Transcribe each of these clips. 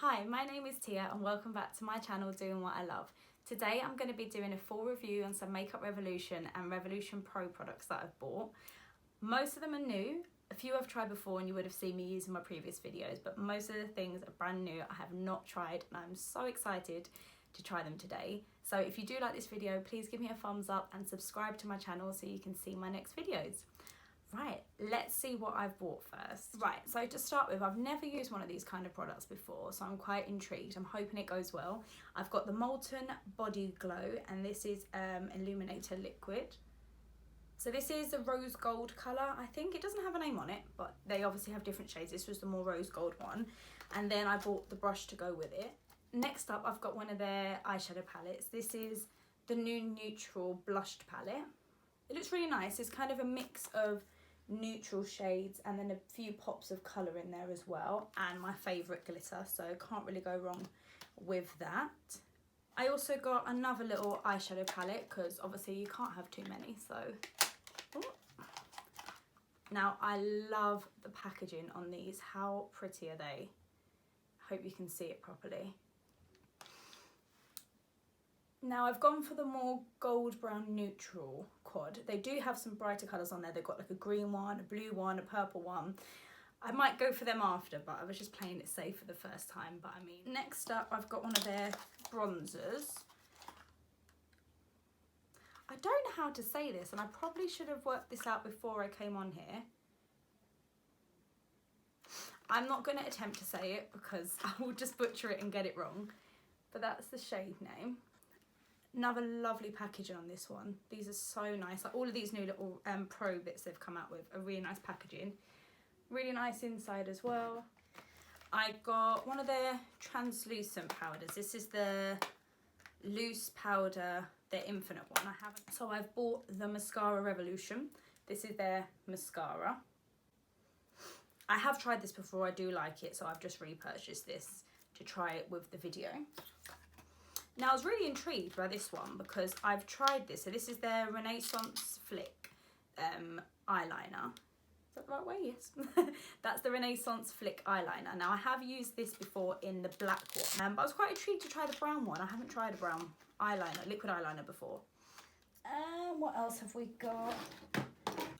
Hi, my name is Tia and welcome back to my channel Doing What I Love. Today I'm going to be doing a full review on some Makeup Revolution and Revolution Pro products that I've bought. Most of them are new, a few I've tried before and you would have seen me using my previous videos, but most of the things are brand new I have not tried and I'm so excited to try them today. So if you do like this video, please give me a thumbs up and subscribe to my channel so you can see my next videos. Right, let's see what I've bought first. Right, so to start with, I've never used one of these kind of products before, so I'm quite intrigued. I'm hoping it goes well. I've got the Molten Body Glow, and this is Illuminator Liquid. So this is the rose gold colour, I think. It doesn't have a name on it, but they obviously have different shades. This was the more rose gold one. And then I bought the brush to go with it. Next up, I've got one of their eyeshadow palettes. This is the new Neutral Blushed palette. It looks really nice. It's kind of a mix of neutral shades and then a few pops of colour in there as well, and my favourite glitter, so can't really go wrong with that. I also got another little eyeshadow palette because obviously you can't have too many, so now I love the packaging on these. How pretty are they? Hope you can see it properly. Now I've gone for the more gold brown neutral quad. They do have some brighter colours on there. They've got like a green one, a blue one, a purple one. I might go for them after, but I was just playing it safe for the first time. But I mean, next up I've got one of their bronzers. I don't know how to say this and I probably should have worked this out before I came on here. I'm not going to attempt to say it because I will just butcher it and get it wrong. But that's the shade name. Another lovely packaging on this one. These are so nice. Like all of these new little pro bits they've come out with are really nice packaging. Really nice inside as well. I got one of their translucent powders. This is the loose powder, their infinite one. I haven't. So I've bought the Mascara Revolution. This is their mascara. I have tried this before. I do like it, so I've just repurchased this to try it with the video. Now I was really intrigued by this one because I've tried this. So this is their Renaissance Flick eyeliner. Is that the right way? Yes. That's the Renaissance Flick eyeliner. Now I have used this before in the black one, but I was quite intrigued to try the brown one. I haven't tried a brown eyeliner, liquid eyeliner before. What else have we got?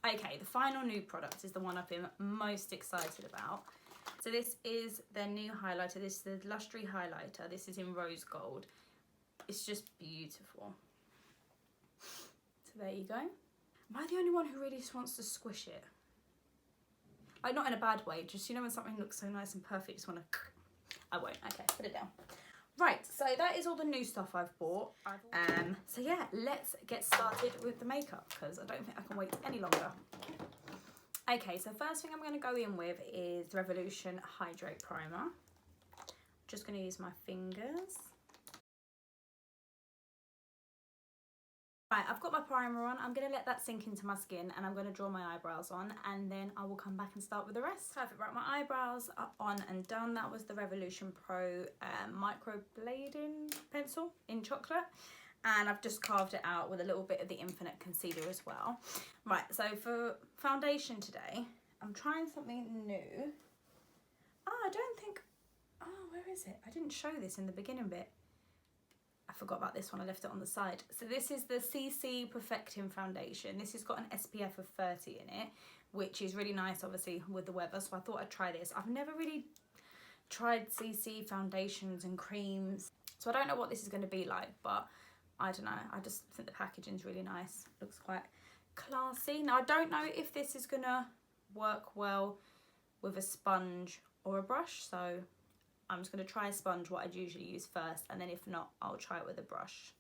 Okay, the final new product is the one I've been most excited about. So this is their new highlighter. This is the Lustre highlighter. This is in rose gold. It's just beautiful. So there you go. Am I the only one who really just wants to squish it? Like not in a bad way, just you know when something looks so nice and perfect, just want to... I won't. Okay, put it down. Right, so that is all the new stuff I've bought. So yeah, let's get started with the makeup because I don't think I can wait any longer. Okay, so first thing I'm going to go in with is the Revolution Hydrate Primer. Just going to use my fingers. Right, I've got my primer on. I'm going to let that sink into my skin and I'm going to draw my eyebrows on and then I will come back and start with the rest. Perfect. Right, my eyebrows are on and done. That was the Revolution Pro microblading pencil in chocolate. And I've just carved it out with a little bit of the Infinite Concealer as well. Right, so for foundation today, I'm trying something new. Oh, I don't think... Oh, where is it? I didn't show this in the beginning bit. I forgot about this one, I left it on the side. So this is the CC Perfecting Foundation. This has got an SPF of 30 in it, which is really nice, obviously, with the weather. So I thought I'd try this. I've never really tried CC foundations and creams. So I don't know what this is going to be like, but I don't know. I just think the packaging's really nice. Looks quite classy. Now, I don't know if this is going to work well with a sponge or a brush. So I'm just going to try a sponge, what I'd usually use first, and then if not, I'll try it with a brush.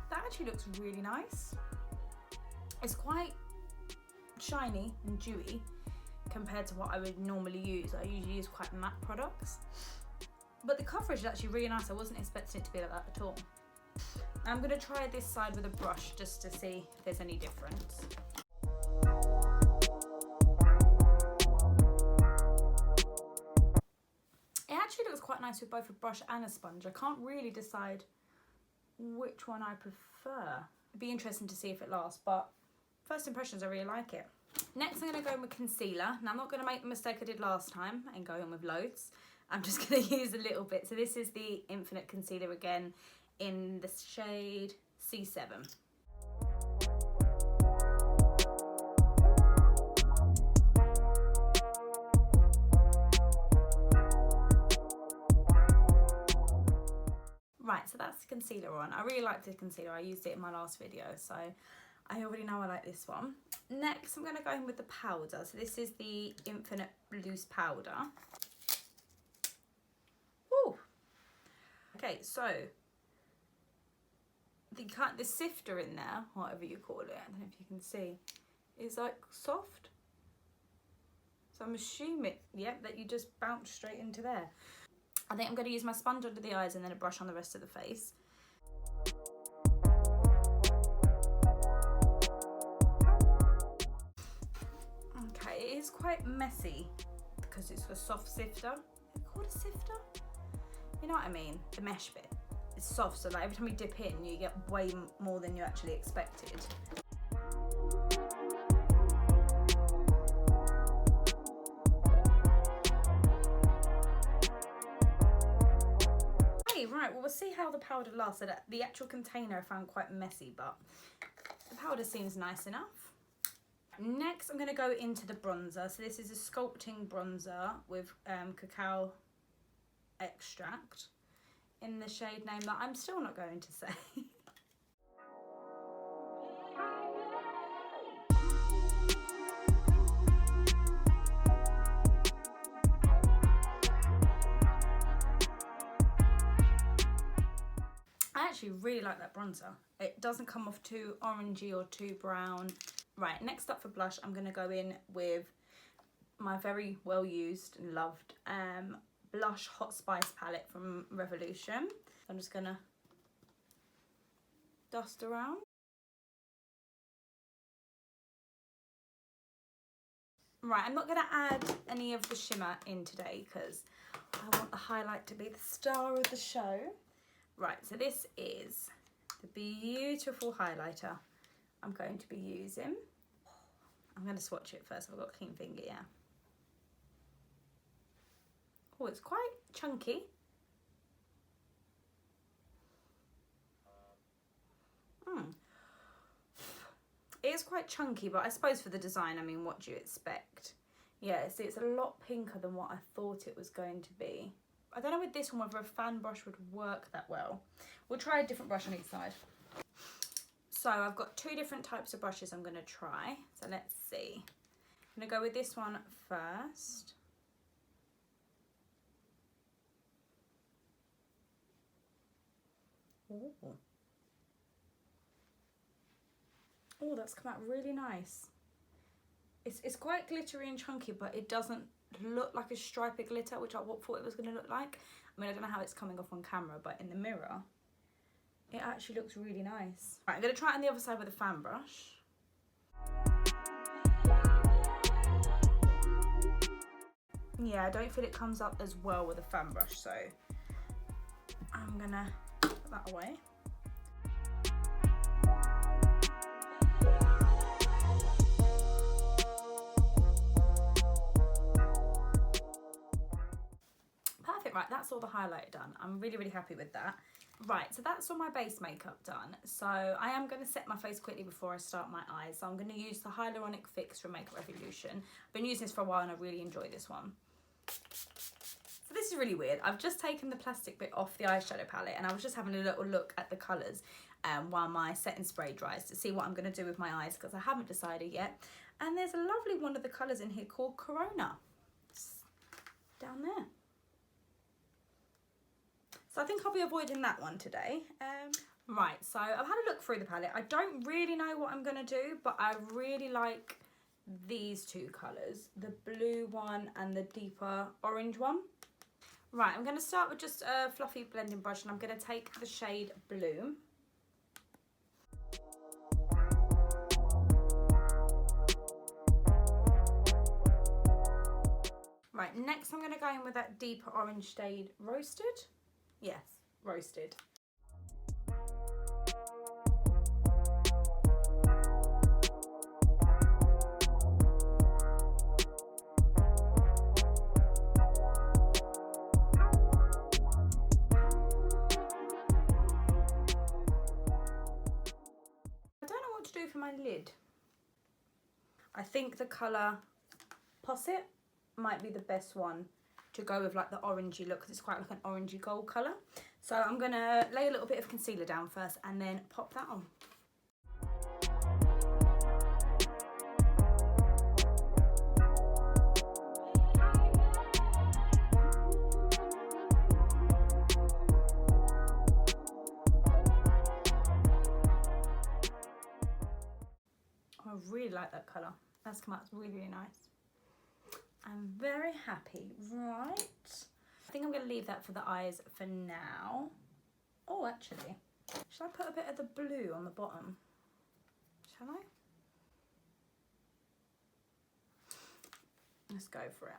That actually looks really nice. It's quite shiny and dewy compared to what I would normally use. I usually use quite matte products. But the coverage is actually really nice. I wasn't expecting it to be like that at all. I'm going to try this side with a brush just to see if there's any difference. It actually looks quite nice with both a brush and a sponge. I can't really decide which one I prefer. prefer. It'd be interesting to see if it lasts, but first impressions, I really like it. Next, I'm going to go in with concealer. Now, I'm not going to make the mistake I did last time and go in with loads. I'm just going to use a little bit. So this is the Infinite Concealer again in the shade C7. Right, so that's the concealer on. I really like this concealer. I used it in my last video, so I already know I like this one. Next, I'm going to go in with the powder. So this is the Infinite Loose Powder. Woo! Okay, so the sifter in there, whatever you call it, I don't know if you can see, is like soft. So I'm assuming, yep, that you just bounce straight into there. I think I'm going to use my sponge under the eyes and then a brush on the rest of the face. Okay, it is quite messy because it's a soft sifter. Is it called a sifter? You know what I mean? The mesh bit. It's soft, so like every time you dip in, you get way more than you actually expected. Right, well, we'll see how the powder lasts. So the actual container I found quite messy, but the powder seems nice enough. Next, I'm going to go into the bronzer. So this is a sculpting bronzer with cacao extract in the shade name that I'm still not going to say. I actually really like that bronzer. It doesn't come off too orangey or too brown. Right, next up for blush, I'm going to go in with my very well used and loved blush Hot Spice palette from Revolution. I'm just going to dust around. Right, I'm not going to add any of the shimmer in today because I want the highlight to be the star of the show. Right, so this is the beautiful highlighter I'm going to be using. I'm going to swatch it first. I've got a clean finger, yeah. Oh, it's quite chunky. It is quite chunky, but I suppose for the design, I mean, what do you expect? Yeah, see, it's a lot pinker than what I thought it was going to be. I don't know with this one whether a fan brush would work that well. We'll try a different brush on each side. So I've got two different types of brushes I'm going to try. So let's see. I'm going to go with this one first. Ooh. Oh, that's come out really nice. It's quite glittery and chunky, but it doesn't look like a stripy glitter, which I thought it was going to look like. I mean, I don't know how it's coming off on camera, but in the mirror, it actually looks really nice. Right, I'm going to try it on the other side with a fan brush. Yeah, I don't feel it comes up as well with a fan brush, so I'm going to put that away. Right, that's all the highlight done. I'm really, really happy with that. Right, so that's all my base makeup done. So I am going to set my face quickly before I start my eyes. So I'm going to use the Hyaluronic Fix from Makeup Revolution. I've been using this for a while and I really enjoy this one. So this is really weird. I've just taken the plastic bit off the eyeshadow palette and I was just having a little look at the colours while my setting spray dries to see what I'm going to do with my eyes because I haven't decided yet. And there's a lovely one of the colours in here called Corona. It's down there. So I think I'll be avoiding that one today. Right, so I've had a look through the palette. I don't really know what I'm going to do, but I really like these two colours. The blue one and the deeper orange one. Right, I'm going to start with just a fluffy blending brush and I'm going to take the shade Blue. Right, next I'm going to go in with that deeper orange shade Roasted. Yes, Roasted. do for my lid? I think the colour Posset might be the best one to go with like the orangey look, because it's quite like an orangey gold colour. So I'm going to lay a little bit of concealer down first and then pop that on. I really like that colour. That's come out really, really nice. I'm very happy. Right. I think I'm going to leave that for the eyes for now. Oh, actually, shall I put a bit of the blue on the bottom? Shall I? Let's go for it.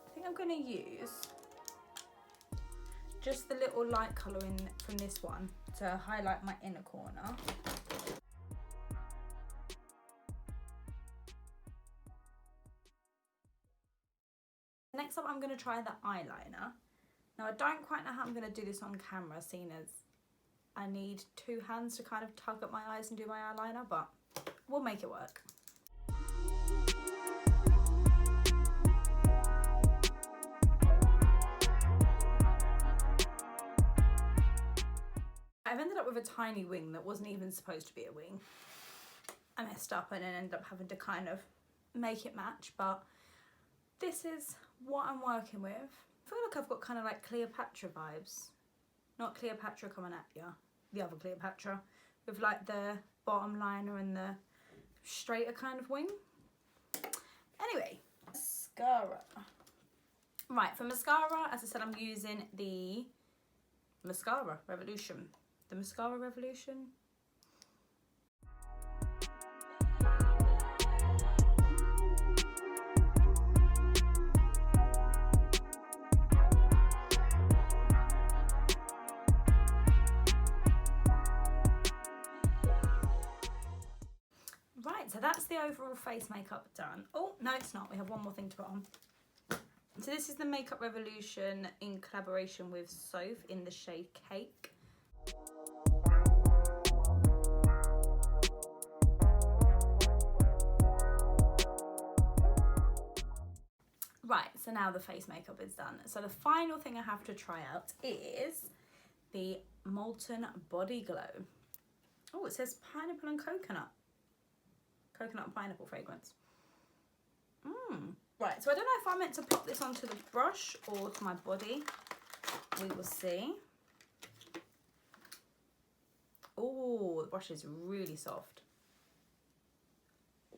I think I'm going to use just the little light colour from this one to highlight my inner corner. Next up, I'm going to try the eyeliner. Now, I don't quite know how I'm going to do this on camera, seeing as I need two hands to kind of tug at my eyes and do my eyeliner, but we'll make it work. I've ended up with a tiny wing that wasn't even supposed to be a wing. I messed up and then ended up having to kind of make it match, but this is what I'm working with. I feel like I've got kind of like Cleopatra vibes. Not Cleopatra coming at ya, the other Cleopatra, with like the bottom liner and the straighter kind of wing. Anyway, mascara. Right, for mascara, as I said, I'm using the Mascara Revolution. The Mascara Revolution. Right, so that's the overall face makeup done. Oh, no, it's not. We have one more thing to put on. So this is the Makeup Revolution in collaboration with Soph in the shade Cake. Right, so now the face makeup is done. So the final thing I have to try out is the Molten Body Glow. Oh, it says pineapple and coconut. Coconut and pineapple fragrance. Right, so I don't know if I meant to pop this onto the brush or to my body. We will see. Oh, the brush is really soft.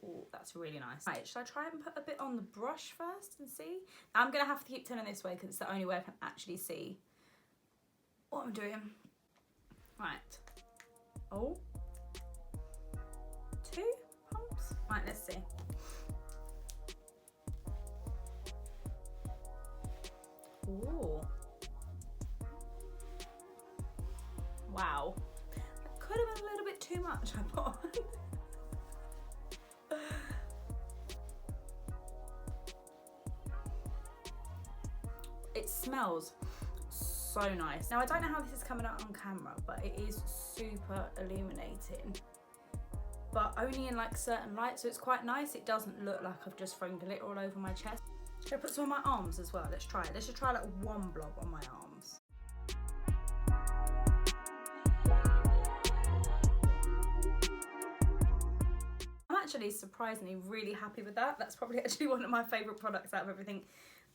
Oh, that's really nice. Right, should I try and put a bit on the brush first and see? I'm going to have to keep turning this way because it's the only way I can actually see what I'm doing. Right. Oh. 2 pumps. Right, let's see. Ooh. Wow. That could have been a little bit too much, I thought. It smells so nice. Now, I don't know how this is coming out on camera, but it is super illuminating. But only in like certain lights, so it's quite nice. It doesn't look like I've just thrown glitter all over my chest. Should I put some on my arms as well? Let's try it. Let's just try like one blob on my arms. I'm actually surprisingly really happy with that. That's probably actually one of my favourite products out of everything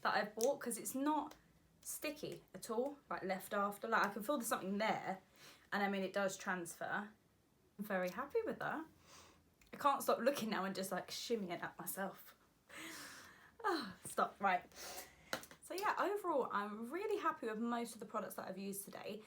that I've bought, because it's not sticky at all, like left after. Like I can feel there's something there, and I mean it does transfer. I'm very happy with that. I can't stop looking now and just like shimmying at myself. Oh, stop. Right. So yeah, overall, I'm really happy with most of the products that I've used today.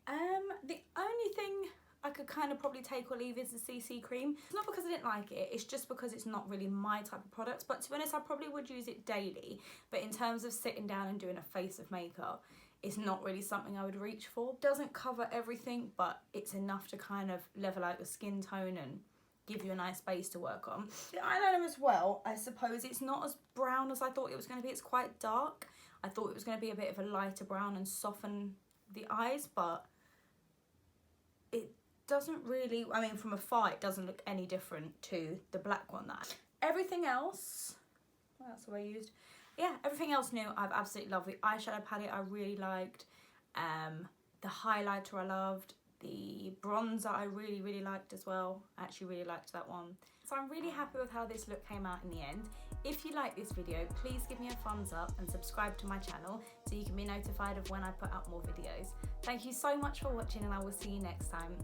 The only thing I could kind of probably take or leave is the CC cream. It's not because I didn't like it, it's just because it's not really my type of product. But to be honest, I probably would use it daily. But in terms of sitting down and doing a face of makeup, it's not really something I would reach for. It doesn't cover everything, but it's enough to kind of level out your skin tone and give you a nice base to work on. The eyeliner as well, I suppose it's not as brown as I thought it was going to be. It's quite dark. I thought it was going to be a bit of a lighter brown and soften the eyes, but it doesn't really, I mean, from afar it doesn't look any different to the black one. Everything else, well, that's what I used. Yeah, everything else new, I've absolutely loved. The eyeshadow palette I really liked. The highlighter I loved. The bronzer I really, really liked as well. I actually really liked that one. So I'm really happy with how this look came out in the end. If you like this video, please give me a thumbs up and subscribe to my channel so you can be notified of when I put out more videos. Thank you so much for watching, and I will see you next time.